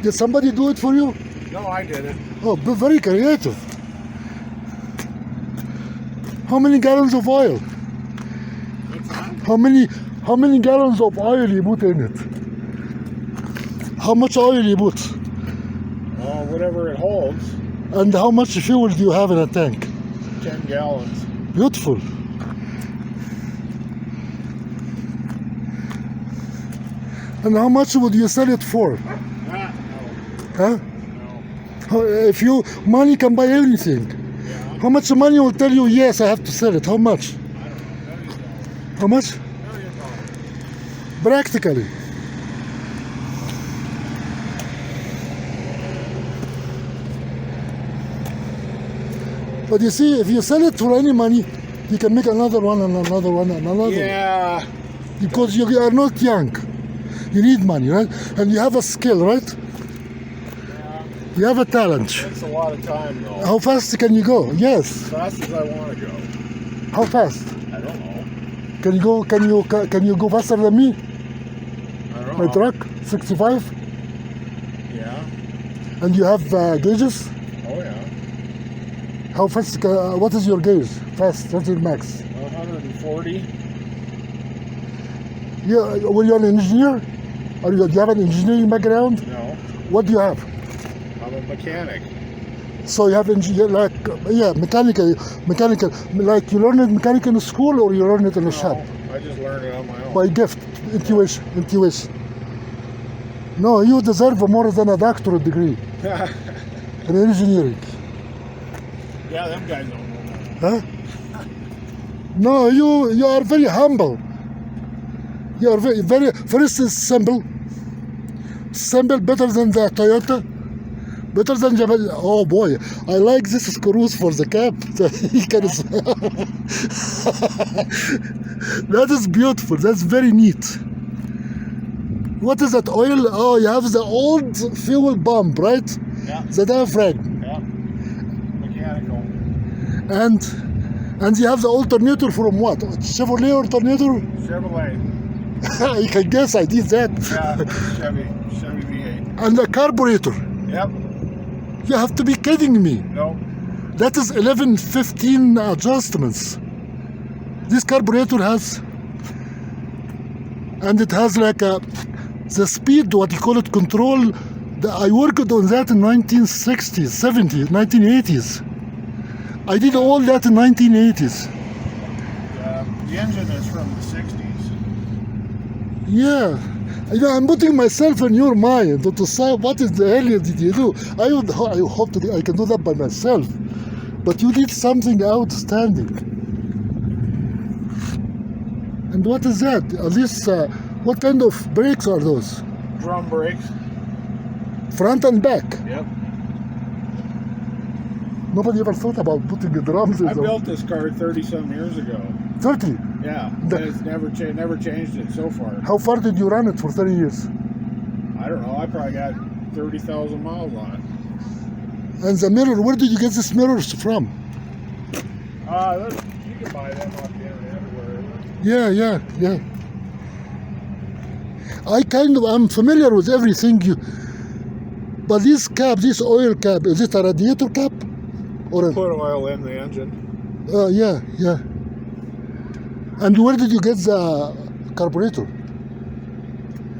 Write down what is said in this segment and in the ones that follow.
Did somebody do it for you? No, I did it. Oh, very creative. How many gallons of oil? What's that? How many gallons of oil you put in it? How much oil you put? Oh, whatever it holds. And how much fuel do you have in a tank? 10 gallons. Beautiful. And how much would you sell it for? No. Huh? No. If you money can buy anything. Yeah. How much money will tell you yes I have to sell it? How much? I don't know. How much? $1 million. Practically. But you see, if you sell it for any money, you can make another one and another one and another one. Yeah. Because you are not young. You need money, right? And you have a skill, right? Yeah. You have a talent. Takes a lot of time though. How fast can you go? Yes. As fast as I want to go. How fast? I don't know. Can you go faster than me? I don't know. My truck? 65? Yeah. And you have gauges? Oh yeah. How fast? What is your gauge? Fast? What's your max? 140. Yeah. Were you an engineer? Or do you have an engineering background? No. What do you have? I'm a mechanic. So you have engineer mechanical. Like you learn it mechanic in school or you learn it in a shop? I just learned it on my own. By gift, intuition. No, you deserve more than a doctorate degree in engineering. Yeah, them guys don't know that. Huh? No, you are very humble. You are very first is simple better than the Toyota, better than Japan. Oh boy, I like this screws for the cap. That is beautiful. That's very neat. What is that oil? Oh, you have the old fuel pump, right? Yeah. The diaphragm. Yeah. Mechanical. And you have the alternator from what? Chevrolet alternator? Chevrolet. I can guess I did that. Yeah. Chevy V8. And the carburetor. Yep. You have to be kidding me. No. That is 11, 15 adjustments. This carburetor has, and it has like the speed, what you call it, control. I worked on that in 1960s, 70s, 1980s. I did all that in 1980s. The engine is from the 60s. Yeah. I'm putting myself in your mind to say what is the hell did you do? I hope I can do that by myself. But you did something outstanding. And what is that? At least, what kind of brakes are those? Drum brakes. Front and back. Yep. Nobody ever thought about putting the drums in I built this car 30-some years ago. 30? Yeah. And it's never changed it so far. How far did you run it for 30 years? I don't know. I probably got 30,000 miles on it. And the mirror, where did you get these mirrors from? You can buy them off the internet or wherever. Yeah. I'm familiar with everything but this oil cap, is it a radiator cap? Or Put oil in the engine. Yeah. And where did you get the carburetor?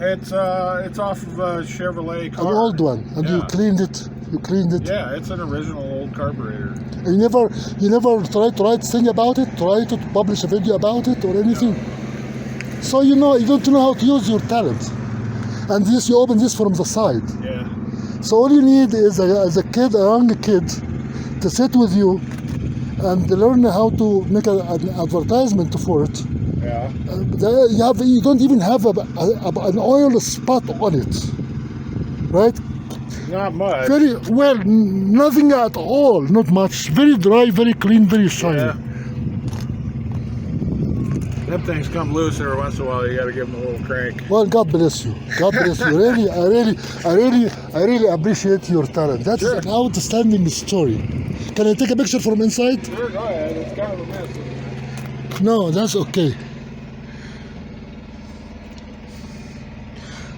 It's off of a Chevrolet car. An old one, and Yeah. you cleaned it. Yeah, it's an original old carburetor. And you never tried to write thing about it, try to publish a video about it or anything. So you don't know how to use your talent. And this, you open this from the side. Yeah. So all you need is a young kid, to sit with you and learn how to make an advertisement for it. Yeah. You don't even have an oil spot on it, right? Not much. Very well, nothing at all, not much. Very dry, very clean, very shiny. Yeah. Them things come loose every once in a while. You got to give them a little crank. Well, God bless you. God bless you. Really, I really appreciate your talent. That's an outstanding story. Can I take a picture from inside? Sure, go ahead. It's kind of a mess. No, that's okay.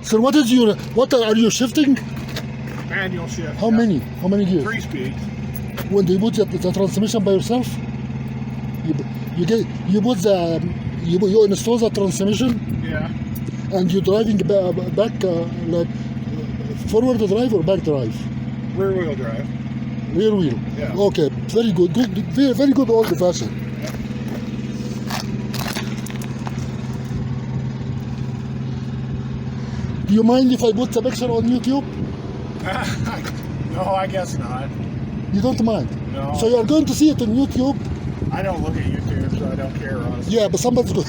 So what are you shifting? Manual shift. How yeah. many? How many gears? 3 speeds. When you put the transmission by yourself, you install the transmission Yeah. and you're driving back like forward drive or back drive? Rear wheel drive. Rear wheel. Yeah. Okay, very good. Very good old fashioned. Do you mind if I put the picture on YouTube? No, I guess not. You don't mind? No. So you are going to see it on YouTube. I don't look at YouTube, so I don't care, honestly. Yeah, but somebody's going.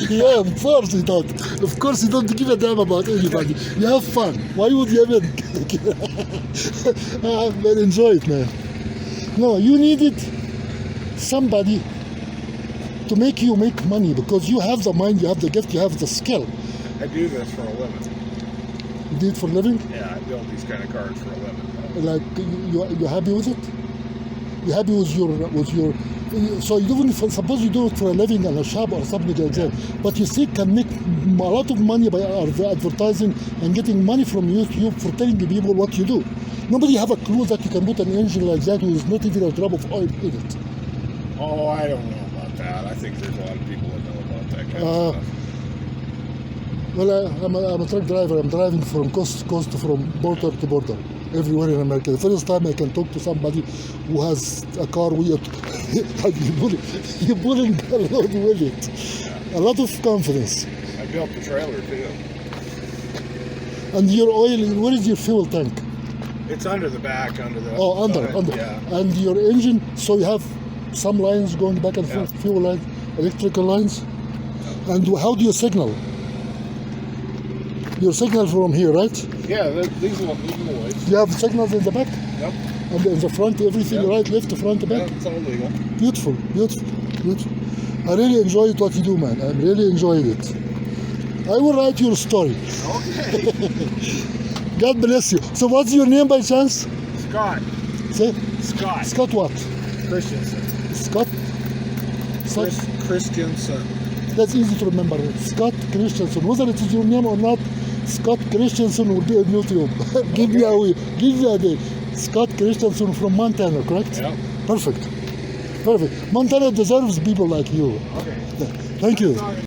Yeah, of course you don't. Of course you don't give a damn about anybody. You have fun. Why would you even? But enjoy it, man. No, you needed somebody to make you make money because you have the mind, you have the gift, you have the skill. I do this for a living. You do it for a living. Yeah, I build these kind of cars for a living. Like you happy with it? You happy with your so you don't suppose you do it for a living in a shop or something like that, but you still can make a lot of money by advertising and getting money from YouTube for telling the people what you do. Nobody have a clue that you can put an engine like that with not even a drop of oil in it. Oh, I don't know about that. I think there's a lot of people that know about that kind of stuff. Well, I'm a truck driver. I'm driving from coast to coast, from border to border, everywhere in America. The first time I can talk to somebody who has a car with you pulling a load with it. A lot of confidence. I built the trailer too. And your oil, where is your fuel tank? It's under the back, under the. Oh, under. Yeah. And your engine, so you have some lines going back and forth, Yeah. fuel lines, electrical lines. And how do you signal? Your signal from here, right? Yeah, these are the lights. You have signals in the back? Yep. And in the front, everything, Yep. right, left, front, Yeah, back? it's all legal. Beautiful, beautiful, beautiful. I really enjoyed what you do, man. I really enjoyed it. I will write your story. Okay. God bless you. So what's your name by chance? Scott. Say, Scott. Scott what? Christenson. Scott? Scott? Christenson. That's easy to remember. Scott Christenson. Whether it is your name or not, Scott Christenson will be on YouTube. Give me a day. Scott Christenson from Montana, correct? Yeah. Perfect. Perfect. Montana deserves people like you. Okay. Thank you.